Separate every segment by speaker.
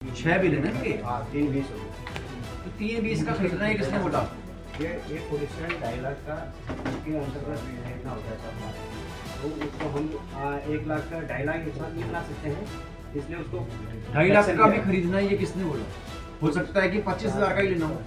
Speaker 1: 6 bill है ना ये?
Speaker 2: हाँ 320 हो गया।
Speaker 1: तो 320 का खरीदना है, किसने बोला?
Speaker 2: ये पोजिशन 2.5 लाख का के अंतर्गत खरीदना होता है सब। तो उसको हम 1 लाख का 2.5 लाख एक साथ नहीं बना सकते हैं, इसलिए उसको
Speaker 1: 2.5 लाख का भी खरीदना है, ये किसने बोला? हो सकता है कि 25,000 का ही लेना हो।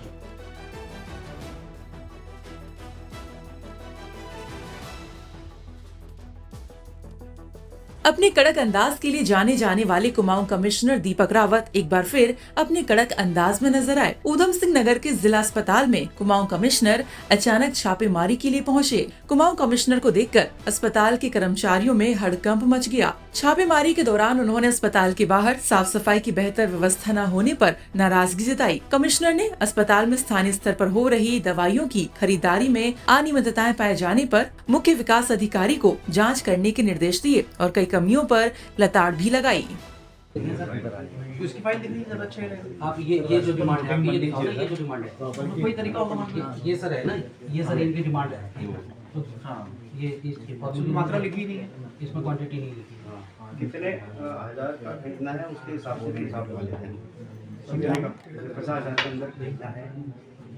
Speaker 3: अपने कड़क अंदाज के लिए जाने जाने वाले कुमाऊं कमिश्नर दीपक रावत एक बार फिर अपने कड़क अंदाज में नजर आए। ऊधम सिंह नगर के जिला अस्पताल में कुमाऊं कमिश्नर अचानक छापेमारी के लिए पहुंचे। कुमाऊं कमिश्नर को देखकर अस्पताल के कर्मचारियों में हड़कंप मच गया। छापेमारी के दौरान उन्होंने अस्पताल के बाहर साफ सफाई की बेहतर व्यवस्था न होने पर नाराजगी जताई। कमिश्नर ने अस्पताल में स्थानीय स्तर पर हो रही दवाइयों की खरीदारी में अनियमितताएं पाए जाने पर मुख्य विकास अधिकारी को जांच करने के निर्देश दिए और कई कमियों पर लताड़ भी लगाई।
Speaker 1: उसकी फाइल दिखनी ज्यादा अच्छा है।
Speaker 4: आप ये जो डिमांड है आप ये दिखाओ ना, ये जो डिमांड है
Speaker 1: कोई तरीका होगा मांगने का।
Speaker 4: ये सर है ना, ये सर इनकी डिमांड है।
Speaker 1: हाँ,
Speaker 4: ये इसकी
Speaker 1: उसमें मात्रा लिखी नहीं है।
Speaker 4: इसमें क्वांटिटी नहीं लिखी।
Speaker 2: कितने हजार का खरीदना है उसके हिसाब से भी हिसाब लगा लेते हैं। 50,000 के अंदर खरीदना है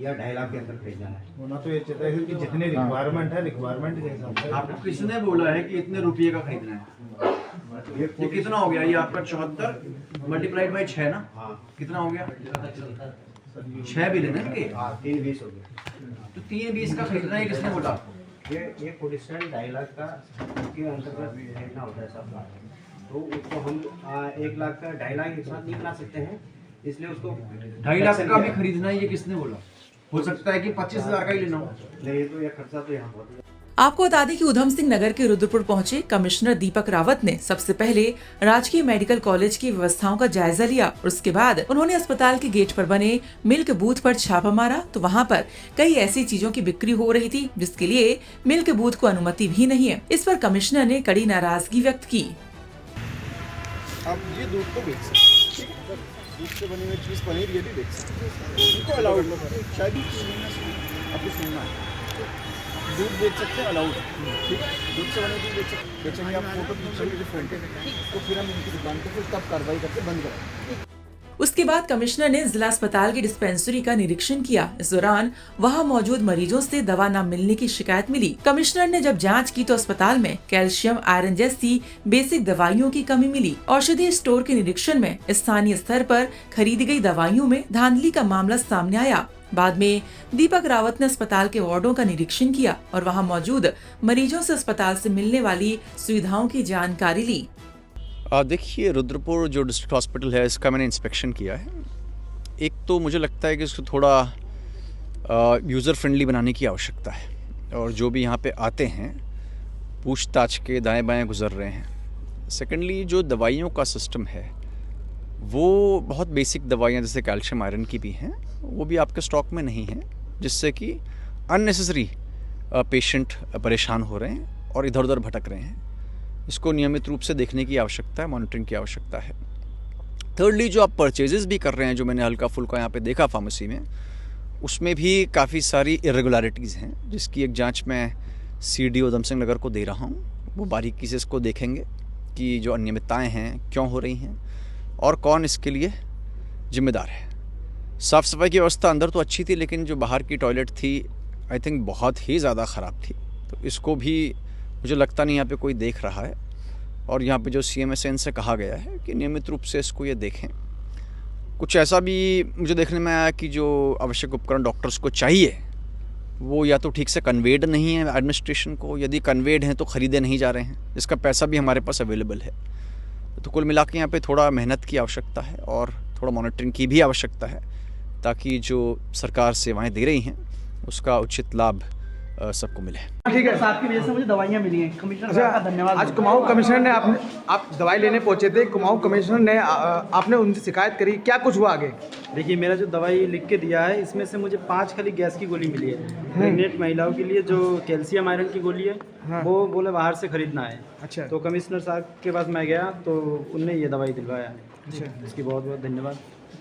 Speaker 2: या 2.5 लाख के अंदर खरीदना है।
Speaker 5: होना तो ये चाहता है कि जितने रिक्वायरमेंट है रिक्वायरमेंट के हिसाब से।
Speaker 1: आपको किसने बोला है कि इतने रुपये का खरीदना है? ये कितना हो गया? ये आपका 74 मल्टीप्लाइड बाई 6 ना?
Speaker 2: हाँ
Speaker 1: कितना हो गया? 6 बिल है ना ये?
Speaker 2: हाँ 320 हो गया।
Speaker 1: तो 320 का खरीदना है, किसने बोला?
Speaker 2: ये पोजिशन 2.5 लाख का के अंतर्गत खरीदना होता है सब। तो उसको हम 1 लाख का 2.5 लाख एक साथ नहीं बना सकते हैं, इसलिए उसको
Speaker 1: 2.5 लाख का भी खरीदना है, ये किसने बोला? हो सकता है कि 25,000 का ही लेना हो।
Speaker 2: नहीं, ये तो ये खर्चा तो यहाँ बहुत है।
Speaker 3: आपको बता दें कि ऊधम सिंह नगर के रुद्रपुर पहुंचे कमिश्नर दीपक रावत ने सबसे पहले राजकीय मेडिकल कॉलेज की व्यवस्थाओं का जायजा लिया और उसके बाद उन्होंने अस्पताल के गेट पर बने मिल्क बूथ पर छापा मारा तो वहां पर कई ऐसी चीजों की बिक्री हो रही थी जिसके लिए मिल्क बूथ को अनुमति भी नहीं है। इस पर कमिश्नर ने कड़ी नाराजगी व्यक्त की।
Speaker 5: आप ये दूध को बेच सकते हैं, ठीक है? दूध से बनी हुई चीज़ पनीर ये भी बेच सकते हैं, इनको अलाउड शायद आपको सुनना है। दूध बेच सकते हैं अलाउड, ठीक है? दूध से बनी चीज़ बेचेंगे आप फोटो खींचेंगे डिफरेंट है, तो फिर हम इनकी दुकान को फिर तब कार्रवाई करके बंद कराएंगे।
Speaker 3: उसके बाद कमिश्नर ने जिला अस्पताल की डिस्पेंसरी का निरीक्षण किया। इस दौरान वहां मौजूद मरीजों से दवा न मिलने की शिकायत मिली। कमिश्नर ने जब जांच की तो अस्पताल में कैल्शियम, आयरन जैसी बेसिक दवाइयों की कमी मिली। औषधि स्टोर के निरीक्षण में स्थानीय स्तर पर खरीदी गई दवाइयों में धांधली का मामला सामने आया। बाद में दीपक रावत ने अस्पताल के वार्डों का निरीक्षण किया और वहां मौजूद मरीजों से अस्पताल से मिलने वाली सुविधाओं की जानकारी ली।
Speaker 6: देखिए, रुद्रपुर जो डिस्ट्रिक्ट हॉस्पिटल है इसका मैंने इंस्पेक्शन किया है। एक तो मुझे लगता है कि इसको थोड़ा यूज़र फ्रेंडली बनाने की आवश्यकता है और जो भी यहाँ पे आते हैं पूछताछ के दाएं बाएं गुजर रहे हैं। सेकेंडली जो दवाइयों का सिस्टम है वो बहुत बेसिक दवाइयाँ जैसे कैल्शियम आयरन की भी हैं, वो भी आपके स्टॉक में नहीं है, जिससे कि अननेसेसरी पेशेंट परेशान हो रहे हैं और इधर उधर भटक रहे हैं। इसको नियमित रूप से देखने की आवश्यकता है, मॉनिटरिंग की आवश्यकता है। थर्डली जो आप परचेजेस भी कर रहे हैं, जो मैंने हल्का फुल्का यहाँ पे देखा फार्मेसी में, उसमें भी काफ़ी सारी इरेगुलरिटीज़ हैं जिसकी एक जांच मैं CD ऊधम सिंह नगर को दे रहा हूँ। वो बारीकी से इसको देखेंगे कि जो अनियमितताएँ हैं क्यों हो रही हैं और कौन इसके लिए जिम्मेदार है। साफ़ सफाई की व्यवस्था अंदर तो अच्छी थी, लेकिन जो बाहर की टॉयलेट थी आई थिंक बहुत ही ज़्यादा ख़राब थी। तो इसको भी मुझे लगता नहीं यहाँ पे कोई देख रहा है और यहाँ पे जो CMSN से कहा गया है कि नियमित रूप से इसको ये देखें। कुछ ऐसा भी मुझे देखने में आया कि जो आवश्यक उपकरण डॉक्टर्स को चाहिए वो या तो ठीक से कन्वेड नहीं है एडमिनिस्ट्रेशन को, यदि कन्वेड हैं तो ख़रीदे नहीं जा रहे हैं, जिसका पैसा भी हमारे पास अवेलेबल है। तो कुल मिला के यहाँ पर थोड़ा मेहनत की आवश्यकता है और थोड़ा मॉनिटरिंग की भी आवश्यकता है ताकि जो सरकार सेवाएँ दे रही हैं उसका उचित लाभ सबको मिले।
Speaker 7: ठीक है, आपकी वजह से मुझे दवाइयाँ मिली हैं। कमिश्नर साहब का धन्यवाद।
Speaker 5: आज कुमाऊं कमिश्नर ने आप दवाई लेने पहुंचे थे, कुमाऊं कमिश्नर ने आपने उनसे शिकायत करी, क्या कुछ हुआ आगे?
Speaker 7: देखिए, मेरा जो दवाई लिख के दिया है इसमें से मुझे 5 खाली गैस की गोली मिली है। प्रेग्नेंट महिलाओं के लिए जो कैल्शियम आयरन की गोली है वो बोले बाहर से खरीदना है।
Speaker 5: अच्छा।
Speaker 7: तो कमिश्नर साहब के पास मैं गया तो उनने ये दवाई दिलवाया है।
Speaker 5: अच्छा।
Speaker 7: इसकी बहुत बहुत धन्यवाद।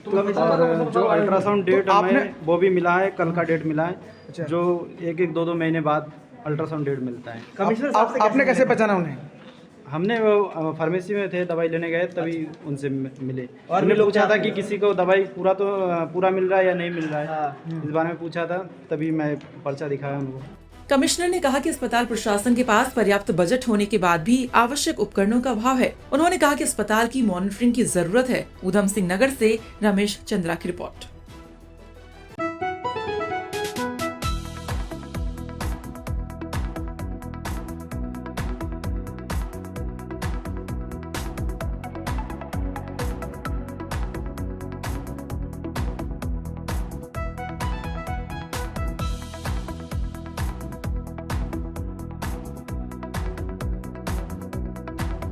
Speaker 7: और जो अल्ट्रासाउंड डेट हमें वो भी मिला है, कल का डेट मिला है।
Speaker 5: अच्छा।
Speaker 7: जो 1-1, 2-2 महीने बाद अल्ट्रासाउंड डेट मिलता है।
Speaker 5: कमिश्नर साहब आपने कैसे पहचाना उन्हें?
Speaker 7: हमने वो फार्मेसी में थे, दवाई लेने गए तभी उनसे मिले।
Speaker 5: और
Speaker 7: हमने
Speaker 5: भी लोग
Speaker 7: पूछा था
Speaker 5: जाते
Speaker 7: कि
Speaker 5: हैं।
Speaker 7: किसी को दवाई पूरा मिल रहा है या नहीं मिल रहा है, इस बारे में पूछा था, तभी मैं पर्चा दिखाया उनको।
Speaker 3: कमिश्नर ने कहा कि अस्पताल प्रशासन के पास पर्याप्त बजट होने के बाद भी आवश्यक उपकरणों का अभाव है। उन्होंने कहा कि अस्पताल की मॉनिटरिंग की जरूरत है। ऊधम सिंह नगर से रमेश चंद्रा की रिपोर्ट।